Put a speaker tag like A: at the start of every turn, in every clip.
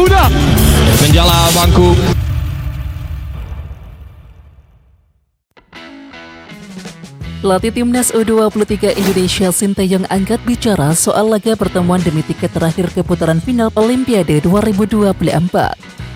A: Huda menjala bangku.
B: Pelatih Timnas U23 Indonesia Sinteyong angkat bicara soal laga pertemuan demi tiket terakhir ke putaran final Olimpiade 2024.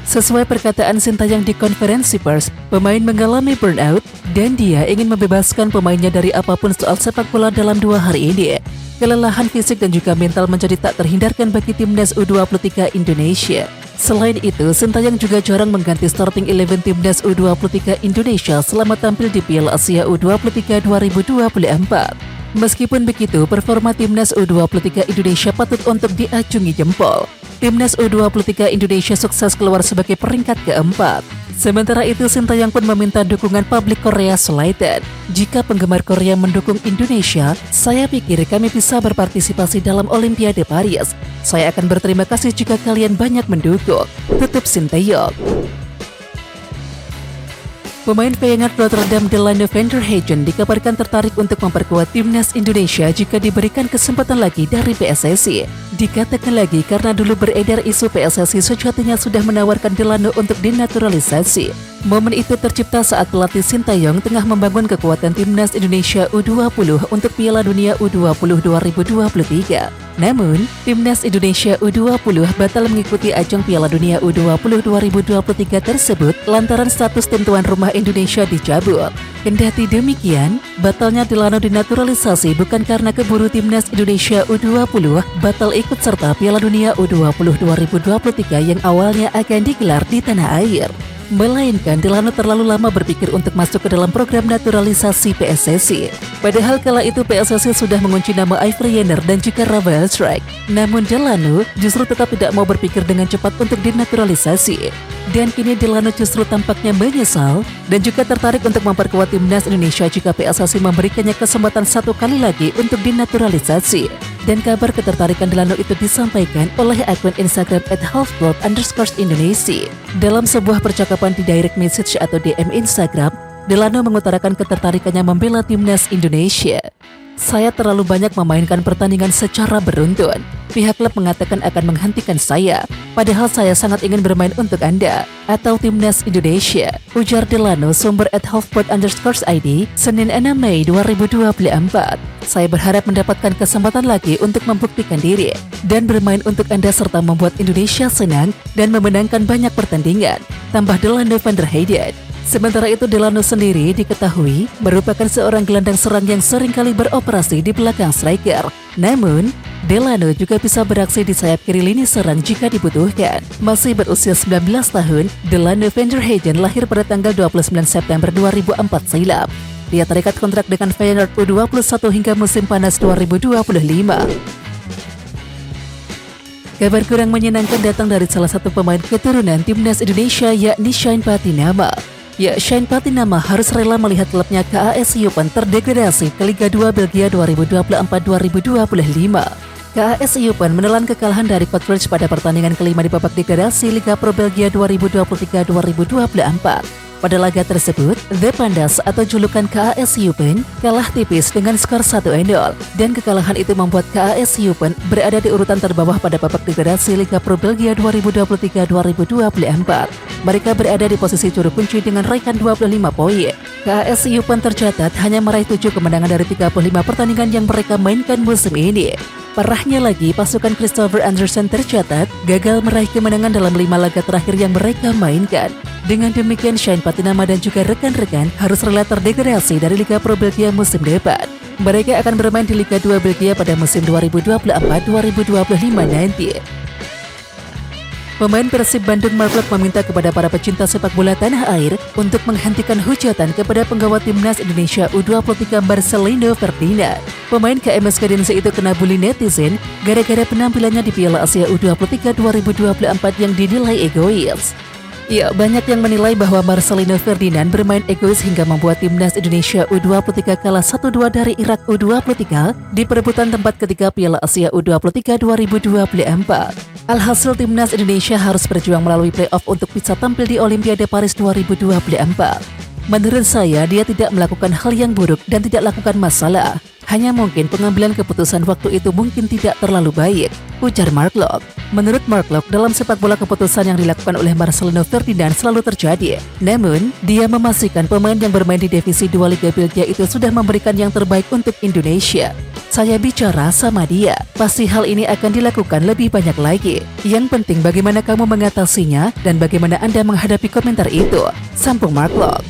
B: Sesuai perkataan Sinteyong di konferensi pers, pemain mengalami burnout dan dia ingin membebaskan pemainnya dari apapun soal sepak bola dalam 2 hari ini. Kelelahan fisik dan juga mental menjadi tak terhindarkan bagi Timnas U23 Indonesia. Selain itu, Sinteyong juga jarang mengganti starting 11 Timnas U23 Indonesia selama tampil di Piala Asia U23 2024. Meskipun begitu, performa Timnas U23 Indonesia patut untuk diacungi jempol. Timnas U23 Indonesia sukses keluar sebagai peringkat keempat. Sementara itu, Sinteyong pun meminta dukungan publik Korea Selatan. Jika penggemar Korea mendukung Indonesia, saya pikir kami bisa berpartisipasi dalam Olimpiade Paris. Saya akan berterima kasih jika kalian banyak mendukung. Tutup Sinteyong. Pemain Feyenoord Rotterdam Delano van der Hagen dikabarkan tertarik untuk memperkuat Timnas Indonesia jika diberikan kesempatan lagi dari PSSI. Dikatakan lagi karena dulu beredar isu PSSI sejatinya sudah menawarkan Delano untuk dinaturalisasi. Momen itu tercipta saat pelatih Sinteyong tengah membangun kekuatan Timnas Indonesia U20 untuk Piala Dunia U20 2023. Namun, Timnas Indonesia U20 batal mengikuti ajang Piala Dunia U20 2023 tersebut lantaran status tim tuan rumah Indonesia dicabut. Kendati demikian, batalnya Delano dinaturalisasi bukan karena keburu Timnas Indonesia U20 batal ikut serta Piala Dunia U20 2023 yang awalnya akan digelar di tanah air. Melainkan Delano terlalu lama berpikir untuk masuk ke dalam program naturalisasi PSSI. Padahal kala itu PSSI sudah mengunci nama Ivory Jenner dan juga Rafael Struijk. Namun Delano justru tetap tidak mau berpikir dengan cepat untuk dinaturalisasi. Dan kini Delano justru tampaknya menyesal dan juga tertarik untuk memperkuat Timnas Indonesia jika PSSI memberikannya kesempatan 1 kali lagi untuk dinaturalisasi. Dan kabar ketertarikan Delano itu disampaikan oleh akun Instagram @halfworld_Indonesia. Dalam sebuah percakapan di direct message atau DM Instagram, Delano mengutarakan ketertarikannya membela Timnas Indonesia. Saya terlalu banyak memainkan pertandingan secara beruntun. Pihak klub mengatakan akan menghentikan saya, padahal saya sangat ingin bermain untuk Anda atau Timnas Indonesia, ujar Delano sumber @halfworld_ID Senin 6 Mei 2024. Saya berharap mendapatkan kesempatan lagi untuk membuktikan diri dan bermain untuk Anda serta membuat Indonesia senang dan memenangkan banyak pertandingan, tambah Delano van der Hagen. Sementara itu, Delano sendiri diketahui merupakan seorang gelandang serang yang seringkali beroperasi di belakang striker. Namun, Delano juga bisa beraksi di sayap kiri lini serang jika dibutuhkan. Masih berusia 19 tahun, Delano van der Hagen lahir pada tanggal 29 September 2004 silam. Dia terikat kontrak dengan Feyenoord U21 hingga musim panas 2025. Kabar kurang menyenangkan datang dari salah satu pemain keturunan Timnas Indonesia yakni Shane Patinama. Shane Patinama harus rela melihat klubnya KAS Eupen terdegradasi ke Liga 2 Belgia 2024-2025. KAS Eupen menelan kekalahan dari Kortrijk pada pertandingan kelima di babak degradasi Liga Pro Belgia 2023-2024. Pada laga tersebut, The Pandas atau julukan KAS Eupen kalah tipis dengan skor 1-0 dan kekalahan itu membuat KAS Eupen berada di urutan terbawah pada babak degradasi Liga Pro Belgia 2023-2024. Mereka berada di posisi juru kunci dengan raihan 25 poin. KAS Eupen tercatat hanya meraih 7 kemenangan dari 35 pertandingan yang mereka mainkan musim ini. Parahnya lagi, pasukan Christopher Andersen tercatat gagal meraih kemenangan dalam 5 laga terakhir yang mereka mainkan. Dengan demikian, Shane Patinama dan juga rekan-rekan harus rela terdegradasi dari Liga Pro Belgia musim depan. Mereka akan bermain di Liga 2 Belgia pada musim 2024-2025 nanti. Pemain Persib Bandung Mark Klok meminta kepada para pecinta sepak bola tanah air untuk menghentikan hujatan kepada penggawa Timnas Indonesia U23 Marcelino Ferdinand. Pemain KMS Kadense itu kena bully netizen gara-gara penampilannya di Piala Asia U23 2024 yang dinilai egois. Banyak yang menilai bahwa Marcelino Ferdinand bermain egois hingga membuat Timnas Indonesia U23 kalah 1-2 dari Irak U23 di perebutan tempat ketiga Piala Asia U23 2024. Alhasil Timnas Indonesia harus berjuang melalui playoff untuk bisa tampil di Olimpiade Paris 2024. Menurut saya, dia tidak melakukan hal yang buruk dan tidak lakukan masalah. Hanya mungkin pengambilan keputusan waktu itu mungkin tidak terlalu baik, ujar Mark Locke. Menurut Mark Locke, dalam sepak bola keputusan yang dilakukan oleh Marcelino Ferdinand selalu terjadi. Namun, dia memastikan pemain yang bermain di divisi 2 Liga Belgia itu sudah memberikan yang terbaik untuk Indonesia. Saya bicara sama dia, pasti hal ini akan dilakukan lebih banyak lagi. Yang penting bagaimana kamu mengatasinya dan bagaimana Anda menghadapi komentar itu, sambung Mark Locke.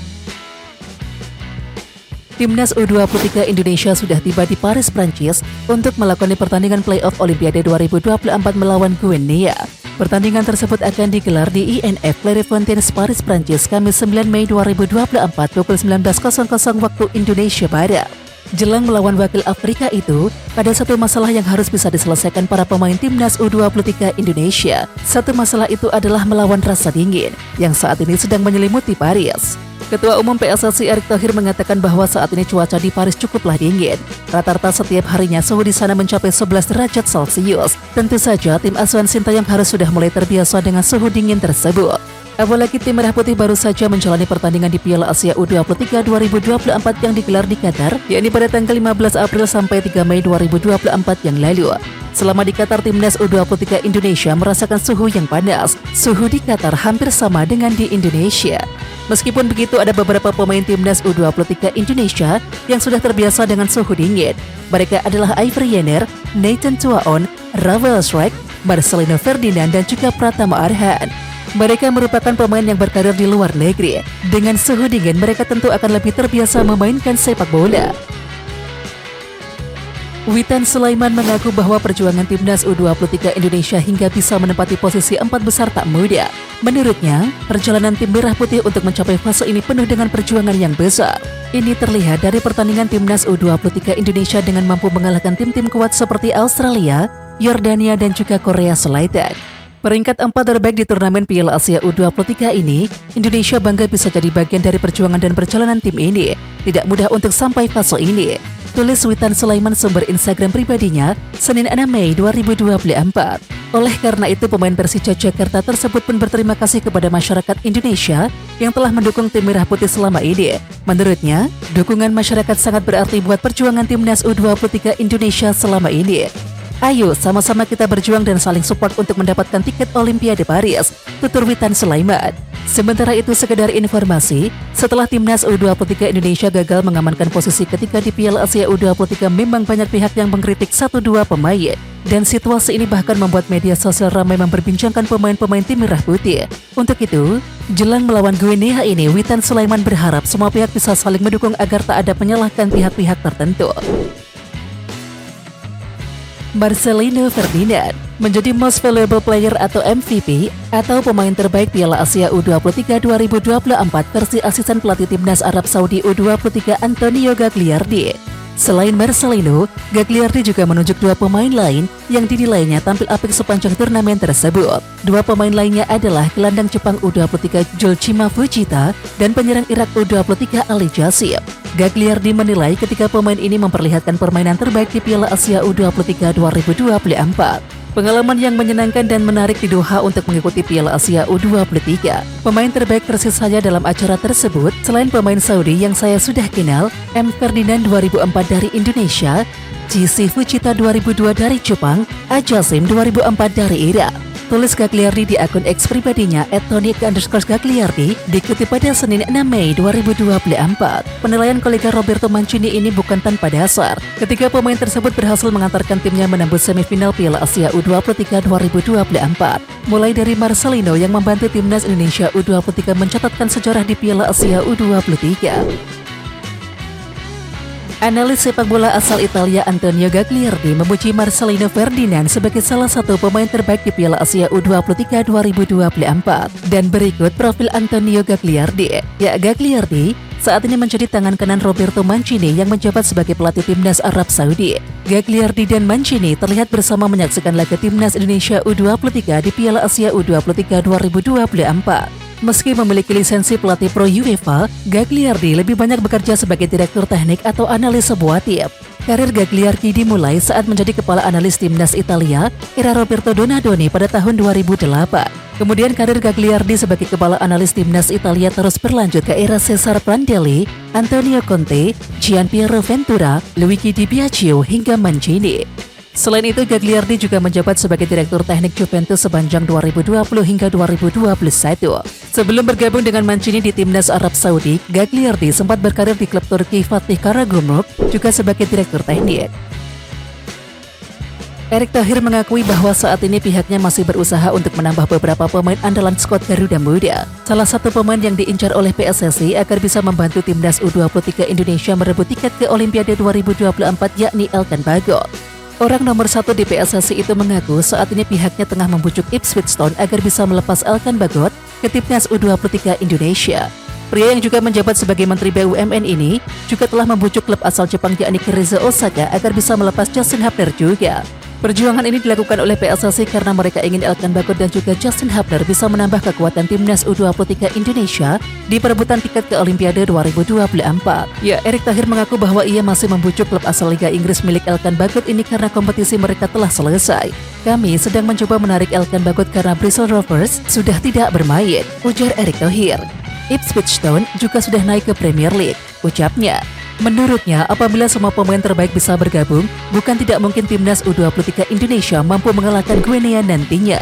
B: Timnas U23 Indonesia sudah tiba di Paris, Prancis untuk melakoni pertandingan playoff Olimpiade 2024 melawan Guinea. Pertandingan tersebut akan digelar di INF Clairefontaine, Paris, Prancis, Kamis 9 Mei 2024 pukul 19.00 waktu Indonesia Barat. Jelang melawan wakil Afrika itu, ada satu masalah yang harus bisa diselesaikan para pemain Timnas U23 Indonesia. Satu masalah itu adalah melawan rasa dingin, yang saat ini sedang menyelimuti Paris. Ketua Umum PSSI Erick Thohir mengatakan bahwa saat ini cuaca di Paris cukuplah dingin. Rata-rata setiap harinya suhu di sana mencapai 11 derajat Celcius. Tentu saja tim asuhan Sintayong harus sudah mulai terbiasa dengan suhu dingin tersebut. Apalagi tim Merah Putih baru saja menjalani pertandingan di Piala Asia U23 2024 yang digelar di Qatar, yakni pada tanggal 15 April sampai 3 Mei 2024 yang lalu. Selama di Qatar, Timnas U23 Indonesia merasakan suhu yang panas. Suhu di Qatar hampir sama dengan di Indonesia. Meskipun begitu, ada beberapa pemain Timnas U23 Indonesia yang sudah terbiasa dengan suhu dingin. Mereka adalah Ivory Yenner, Nathan Tuaon, Ravel Shrek, Marcelino Ferdinand, dan juga Pratama Arhan. Mereka merupakan pemain yang berkarir di luar negeri. Dengan suhu dingin, mereka tentu akan lebih terbiasa memainkan sepak bola. Witan Sulaiman mengaku bahwa perjuangan Timnas U23 Indonesia hingga bisa menempati posisi 4 besar tak mudah. Menurutnya, perjalanan tim Merah Putih untuk mencapai fase ini penuh dengan perjuangan yang besar. Ini terlihat dari pertandingan Timnas U23 Indonesia dengan mampu mengalahkan tim-tim kuat seperti Australia, Yordania, dan juga Korea Selatan. Peringkat 4 terbaik di turnamen Piala Asia U23 ini, Indonesia bangga bisa jadi bagian dari perjuangan dan perjalanan tim ini. Tidak mudah untuk sampai fase ini, tulis Witan Sulaiman sumber Instagram pribadinya Senin 6 Mei 2024. Oleh karena itu, pemain Persija Jakarta tersebut pun berterima kasih kepada masyarakat Indonesia yang telah mendukung tim Merah Putih selama ini. Menurutnya, dukungan masyarakat sangat berarti buat perjuangan Timnas U23 Indonesia selama ini. Ayo sama-sama kita berjuang dan saling support untuk mendapatkan tiket Olimpiade Paris, tutur Witan Sulaiman. Sementara itu, sekedar informasi, setelah Timnas U23 Indonesia gagal mengamankan posisi ketiga di Piala Asia U23, memang banyak pihak yang mengkritik 1-2 pemain. Dan situasi ini bahkan membuat media sosial ramai memperbincangkan pemain-pemain tim Merah Putih. Untuk itu, jelang melawan Guinea ini, Witan Sulaiman berharap semua pihak bisa saling mendukung agar tak ada menyalahkan pihak-pihak tertentu. Marcelino Ferdinand menjadi Most Valuable Player atau MVP atau pemain terbaik Piala Asia U23 2024 versi asisten pelatih Timnas Arab Saudi U23 Antonio Gagliardi. Selain Marcelino, Gagliardi juga menunjuk 2 pemain lain yang dinilainya tampil apik sepanjang turnamen tersebut. 2 pemain lainnya adalah gelandang Jepang U23 Joachim Fujita dan penyerang Irak U23 Ali Jassim. Gagliardi menilai ketika pemain ini memperlihatkan permainan terbaik di Piala Asia U23 2024. Pengalaman yang menyenangkan dan menarik di Doha untuk mengikuti Piala Asia U23. Pemain terbaik versi saya dalam acara tersebut, selain pemain Saudi yang saya sudah kenal, M. Ferdinand 2004 dari Indonesia, JC Fujita 2002 dari Jepang, A. Jassim 2004 dari Irak. Tulis Gagliardi di akun X pribadinya @tony_Gagliardi dikutip pada Senin 6 Mei 2024. Penilaian kolega Roberto Mancini ini bukan tanpa dasar. Ketika pemain tersebut berhasil mengantarkan timnya menembus semifinal Piala Asia U23 2024. Mulai dari Marcelino yang membantu timnas Indonesia U23 mencatatkan sejarah di Piala Asia U23. Analis sepak bola asal Italia Antonio Gagliardi memuji Marcelino Ferdinand sebagai salah satu pemain terbaik di Piala Asia U23 2024. Dan berikut profil Antonio Gagliardi. Ya, Gagliardi saat ini menjadi tangan kanan Roberto Mancini yang menjabat sebagai pelatih timnas Arab Saudi. Gagliardi dan Mancini terlihat bersama menyaksikan laga timnas Indonesia U23 di Piala Asia U23 2024. Meski memiliki lisensi pelatih Pro UEFA, Gagliardi lebih banyak bekerja sebagai direktur teknik atau analis sebuah tim. Karir Gagliardi dimulai saat menjadi kepala analis timnas Italia era Roberto Donadoni pada tahun 2008. Kemudian karir Gagliardi sebagai kepala analis timnas Italia terus berlanjut ke era Cesare Prandelli, Antonio Conte, Gianpiero Ventura, Luigi Di Biagio hingga Mancini. Selain itu, Gagliardi juga menjabat sebagai direktur teknik Juventus sepanjang 2020 hingga 2021. Sebelum bergabung dengan Mancini di timnas Arab Saudi, Gagliardi sempat berkarir di klub Turki Fatih Karagümrük juga sebagai direktur teknik. Erick Thohir mengakui bahwa saat ini pihaknya masih berusaha untuk menambah beberapa pemain andalan skuad Garuda Muda. Salah satu pemain yang diincar oleh PSSI agar bisa membantu timnas U23 Indonesia merebut tiket ke Olimpiade 2024 yakni Elkan Bagot. Orang nomor 1 di PSSI itu mengaku saat ini pihaknya tengah membujuk Ipswich Town agar bisa melepas Elkan Bagot ke timnas U23 Indonesia. Pria yang juga menjabat sebagai Menteri BUMN ini juga telah membujuk klub asal Jepang yakni Keizer Osaka agar bisa melepas Justin Hubner juga. Perjuangan ini dilakukan oleh PSSI karena mereka ingin Elkan Bagot dan juga Justin Hubner bisa menambah kekuatan timnas U23 Indonesia di perebutan tiket ke Olimpiade 2024. Ya, Erick Thohir mengaku bahwa ia masih membujuk klub asal Liga Inggris milik Elkan Bagot ini karena kompetisi mereka telah selesai. Kami sedang mencoba menarik Elkan Bagot karena Bristol Rovers sudah tidak bermain, ujar Erick Thohir. Ipswich Town juga sudah naik ke Premier League, ucapnya. Menurutnya, apabila semua pemain terbaik bisa bergabung, bukan tidak mungkin timnas U23 Indonesia mampu mengalahkan Guinea nantinya.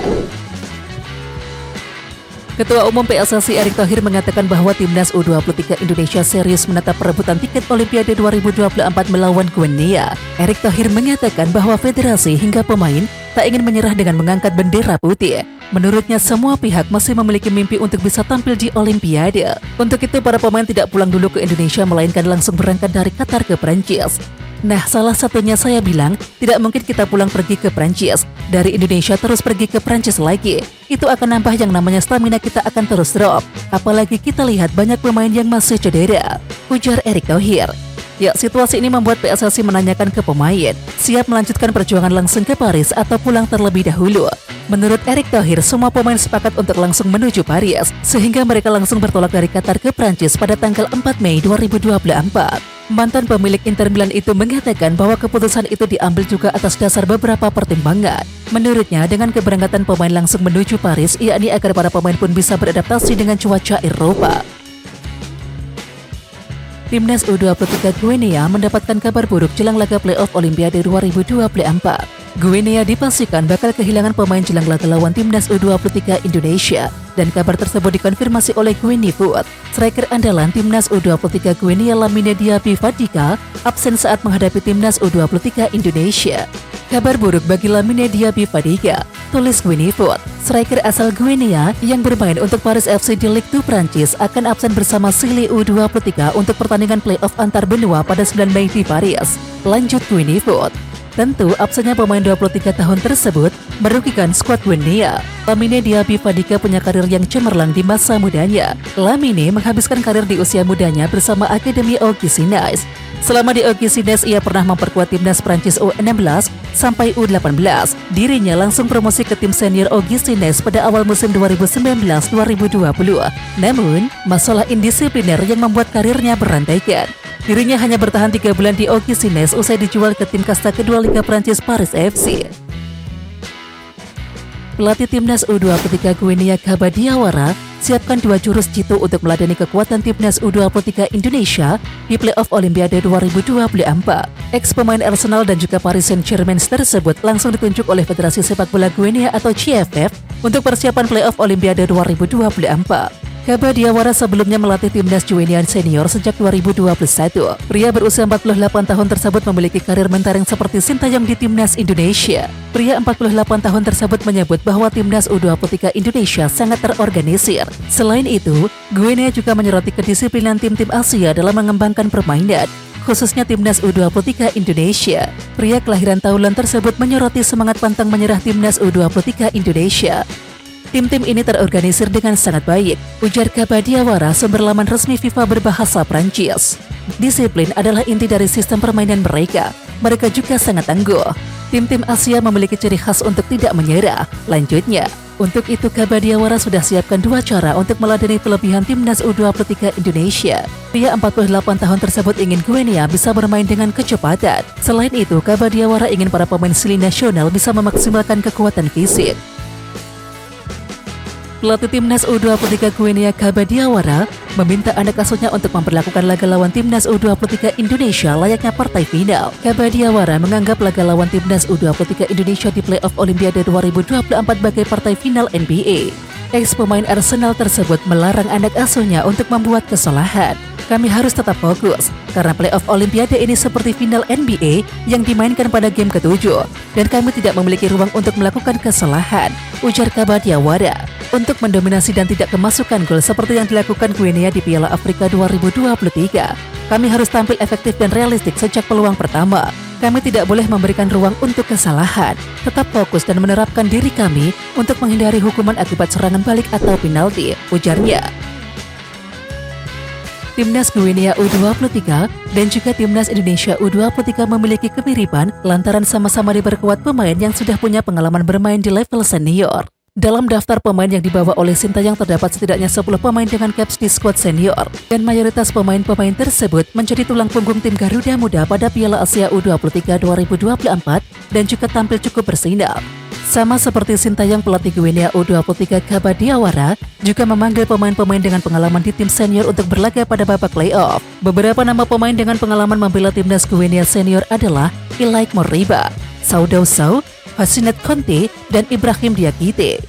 B: Ketua Umum PSSI Erick Thohir mengatakan bahwa timnas U23 Indonesia serius menatap perebutan tiket Olimpiade 2024 melawan Guinea. Erick Thohir mengatakan bahwa federasi hingga pemain tak ingin menyerah dengan mengangkat bendera putih. Menurutnya semua pihak masih memiliki mimpi untuk bisa tampil di Olimpiade. Untuk itu para pemain tidak pulang dulu ke Indonesia melainkan langsung berangkat dari Qatar ke Prancis. Nah, salah satunya saya bilang, tidak mungkin kita pulang pergi ke Prancis. Dari Indonesia terus pergi ke Prancis lagi. Itu akan nambah yang namanya stamina kita akan terus drop. Apalagi kita lihat banyak pemain yang masih cedera, ujar Erick Thohir. Ya, situasi ini membuat PSSI menanyakan ke pemain, siap melanjutkan perjuangan langsung ke Paris atau pulang terlebih dahulu. Menurut Erick Thohir, semua pemain sepakat untuk langsung menuju Paris, sehingga mereka langsung bertolak dari Qatar ke Prancis pada tanggal 4 Mei 2024. Mantan pemilik Inter Milan itu mengatakan bahwa keputusan itu diambil juga atas dasar beberapa pertimbangan. Menurutnya, dengan keberangkatan pemain langsung menuju Paris, yakni agar para pemain pun bisa beradaptasi dengan cuaca Eropa. Timnas U23 Guinea mendapatkan kabar buruk jelang laga playoff Olimpiade 2024. Guinea dipastikan bakal kehilangan pemain jelang laga lawan timnas U23 Indonesia. Dan kabar tersebut dikonfirmasi oleh Guinea Food. Striker andalan timnas U23 Guinea Lamine Diaby Fadiga absen saat menghadapi timnas U23 Indonesia. Kabar buruk bagi Lamine Diaby Fadiga, tulis Guinea Food. Striker asal Guinea yang bermain untuk Paris FC di Ligue 2 Prancis akan absen bersama Sili U23 untuk pertandingan playoff antar benua pada 9 Mei di Paris. Lanjut Guinea Food. Tentu, absennya pemain 23 tahun tersebut merugikan skuad Guinea. Lamine Diaby Fadiga punya karir yang cemerlang di masa mudanya. Lamine menghabiskan karir di usia mudanya bersama Akademi Auxerre Nice. Selama di Auxerre Nice, ia pernah memperkuat timnas Prancis U16 sampai U18. Dirinya langsung promosi ke tim senior Auxerre Nice pada awal musim 2019-2020. Namun, masalah indisipliner yang membuat karirnya berantakan. Dirinya hanya bertahan 3 bulan di Auxerre Nice usai dijual ke tim kasta kedua Liga Prancis Paris FC. Pelatih timnas U23 Guinea Kaba Diawara siapkan 2 jurus jitu untuk meladeni kekuatan timnas U23 Indonesia di playoff Olimpiade 2024. Ex-pemain Arsenal dan juga Paris Saint-Germain tersebut langsung ditunjuk oleh Federasi Sepak Bola Guinea atau CFF untuk persiapan playoff Olimpiade 2024. Kaba Diawara sebelumnya melatih timnas Guinean senior sejak 2021. Pria berusia 48 tahun tersebut memiliki karir mentereng seperti Sintayong di timnas Indonesia. Pria 48 tahun tersebut menyebut bahwa timnas U23 Indonesia sangat terorganisir. Selain itu, Guinea juga menyoroti kedisiplinan tim-tim Asia dalam mengembangkan permainan, khususnya timnas U23 Indonesia. Pria kelahiran Thailand tersebut menyoroti semangat pantang menyerah timnas U23 Indonesia. Tim-tim ini terorganisir dengan sangat baik, ujar Kaba Diawara, sumber laman resmi FIFA berbahasa Prancis. Disiplin adalah inti dari sistem permainan mereka. mereka juga sangat tangguh. Tim-tim Asia memiliki ciri khas untuk tidak menyerah. Lanjutnya, untuk itu Kabadiawara sudah siapkan 2 cara untuk meladeni kelebihan timnas U23 Indonesia. Pria 48 tahun tersebut ingin Guinea bisa bermain dengan kecepatan. Selain itu, Kabadiawara ingin para pemain Sili nasional bisa memaksimalkan kekuatan fisik. Pelatih timnas U23 Guinea Kabadiawara meminta anak asuhnya untuk memperlakukan laga lawan timnas U23 Indonesia layaknya partai final. Kabadiawara menganggap laga lawan timnas U23 Indonesia di playoff Olimpiade 2024 bagai partai final NBA. Ex-pemain Arsenal tersebut melarang anak asuhnya untuk membuat kesalahan. Kami harus tetap fokus, karena playoff Olimpiade ini seperti final NBA yang dimainkan pada game ke-7, dan kami tidak memiliki ruang untuk melakukan kesalahan, ujar Kabadiawara. Untuk mendominasi dan tidak kemasukan gol seperti yang dilakukan Guinea di Piala Afrika 2023, kami harus tampil efektif dan realistik sejak peluang pertama. Kami tidak boleh memberikan ruang untuk kesalahan, tetap fokus dan menerapkan diri kami untuk menghindari hukuman akibat serangan balik atau penalti, ujarnya. Timnas Guinea U23 dan juga Timnas Indonesia U23 memiliki kemiripan lantaran sama-sama diperkuat pemain yang sudah punya pengalaman bermain di level senior. Dalam daftar pemain yang dibawa oleh Sintayong terdapat setidaknya 10 pemain dengan caps di skuad senior, dan mayoritas pemain-pemain tersebut menjadi tulang punggung tim Garuda Muda pada Piala Asia U23 2024 dan juga tampil cukup bersinar. Sama seperti Sintayong, pelatih Guinea U23 Kabadiawara juga memanggil pemain-pemain dengan pengalaman di tim senior untuk berlaga pada babak playoff. Beberapa nama pemain dengan pengalaman membela timnas Guinea senior adalah Ilaik Moriba, Saudou Sow, Hasinat Conte, dan Ibrahim Diakite.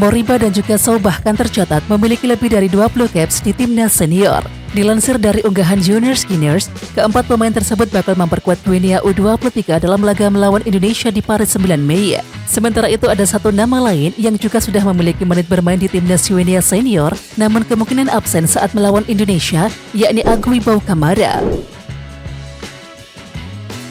B: Moriba dan juga Sow bahkan tercatat memiliki lebih dari 20 caps di timnas senior. Dilansir dari unggahan Junior Skinners, keempat pemain tersebut bakal memperkuat Guinea U23 dalam laga melawan Indonesia di Paris 9 Mei. Sementara itu ada satu nama lain yang juga sudah memiliki menit bermain di timnas Guinea senior, namun kemungkinan absen saat melawan Indonesia, yakni Agui Bau Kamara.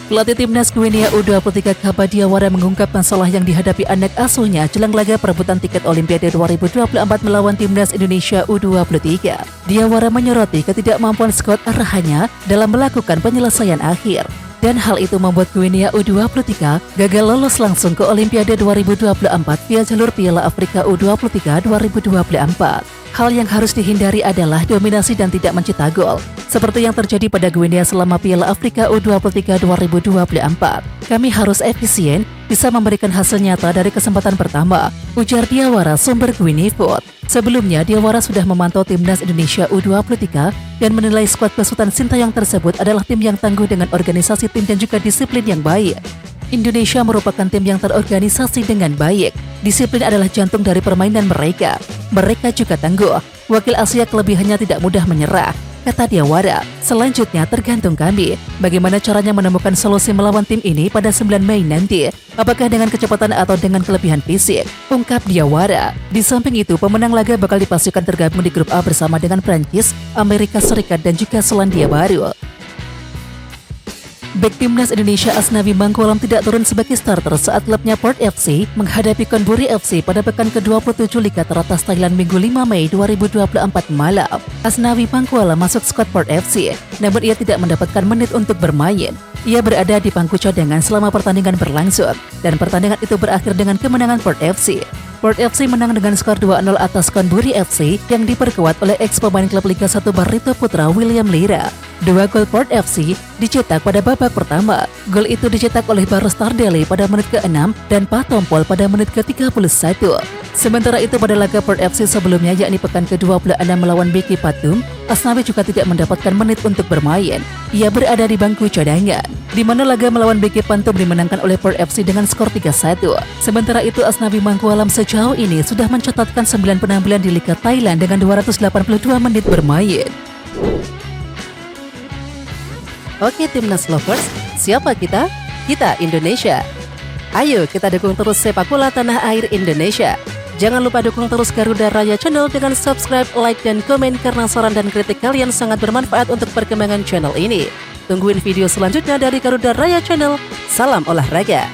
B: Pelatih timnas Guinea U23 Kabadiawara mengungkap masalah yang dihadapi anak asuhnya jelang laga perebutan tiket Olimpiade 2024 melawan timnas Indonesia U23. Diawara menyoroti ketidakmampuan skuad arahannya dalam melakukan penyelesaian akhir. Dan hal itu membuat Guinea U23 gagal lolos langsung ke Olimpiade 2024 via jalur Piala Afrika U23 2024. Hal yang harus dihindari adalah dominasi dan tidak mencetak gol, seperti yang terjadi pada Guinea selama Piala Afrika U23 2024. Kami harus efisien, bisa memberikan hasil nyata dari kesempatan pertama, ujar Diawara sumber Guineafoot. Sebelumnya, Diawara sudah memantau timnas Indonesia U23 dan menilai skuad besutan Sintayong tersebut adalah tim yang tangguh dengan organisasi tim dan juga disiplin yang baik. Indonesia merupakan tim yang terorganisasi dengan baik. Disiplin adalah jantung dari permainan mereka. Mereka juga tangguh. Wakil Asia kelebihannya tidak mudah menyerah, kata Diawara. Selanjutnya tergantung kami, bagaimana caranya menemukan solusi melawan tim ini pada 9 Mei nanti. Apakah dengan kecepatan atau dengan kelebihan fisik, ungkap Diawara. Di samping itu, pemenang laga bakal dipastikan tergabung di grup A bersama dengan Prancis, Amerika Serikat, dan juga Selandia Baru. Bek timnas Indonesia Asnawi Mangkualam tidak turun sebagai starter saat klubnya Port FC menghadapi Konburi FC pada pekan ke-27 Liga Teratas Thailand Minggu 5 Mei 2024 malam. Asnawi Mangkualam masuk skuad Port FC, namun ia tidak mendapatkan menit untuk bermain. Ia berada di bangku cadangan selama pertandingan berlangsung, dan pertandingan itu berakhir dengan kemenangan Port FC. Port FC menang dengan skor 2-0 atas Konburi FC yang diperkuat oleh ex-pemain klub Liga 1 Barito Putra William Lira. 2 gol Port FC dicetak pada babak pertama. Gol itu dicetak oleh Barros Tardelli pada menit ke-6 dan Patompol pada menit ke-31. Sementara itu pada laga Port FC sebelumnya, yakni pekan ke-26 melawan BK Patum, Asnawi juga tidak mendapatkan menit untuk bermain. Ia berada di bangku cadangan, di mana laga melawan BK Patum dimenangkan oleh Port FC dengan skor 3-1. Sementara itu Asnawi Mangkualam sejauh ini sudah mencatatkan 9 penampilan di Liga Thailand dengan 282 menit bermain. Oke Timnas Lovers, siapa kita? Kita Indonesia. Ayo kita dukung terus sepak bola tanah air Indonesia. Jangan lupa dukung terus Garuda Raya Channel dengan subscribe, like, dan komen karena saran dan kritik kalian sangat bermanfaat untuk perkembangan channel ini. Tungguin video selanjutnya dari Garuda Raya Channel. Salam olahraga.